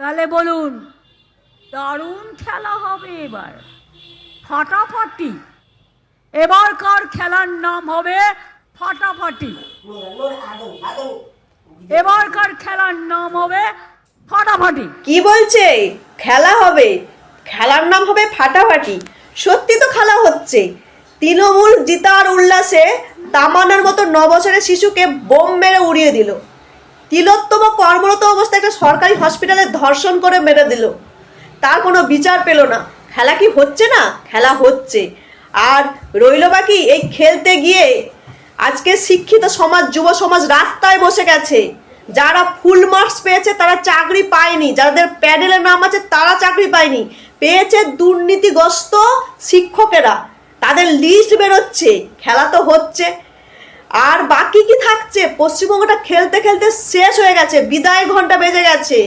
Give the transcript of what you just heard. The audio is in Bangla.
তাহলে বলুন, দারুণ খেলা হবে এবার, ফাটাফাটি। এবারকার খেলার নাম হবে ফাটাফাটি। এবারকার খেলার নাম হবে ফাটাফাটি। কি বলছে? খেলা হবে? খেলার নাম হবে ফাটাফাটি? সত্যি তো খেলা হচ্ছে। তৃণমূল জিতার উল্লাসে তামান্নার মতো 9 বছরের শিশুকে বোম মেরে উড়িয়ে দিল। তিলোত্তমা কর্মরত অবস্থায় একটা সরকারি হসপিটালে ধর্ষণ করে মেরে দিল, তার কোনো বিচার পেল না। খেলা কি হচ্ছে না? খেলা হচ্ছে। আর রইল বাকি এই খেলতে গিয়ে আজকে শিক্ষিত সমাজ, যুব সমাজ রাস্তায় বসে গেছে। যারা ফুল মার্কস পেয়েছে তারা চাকরি পায়নি, যাদের প্যানেলের নাম আছে তারা চাকরি পায়নি, পেয়েছে দুর্নীতিগ্রস্ত শিক্ষকেরা। তাদের লিস্ট বেরোচ্ছে। খেলা তো হচ্ছে, আর বাকি কি থাকছে? পশ্চিমবঙ্গটা খেলতে খেলতে শেষ হয়ে গেছে, বিদায় ঘন্টা বেজে গেছে।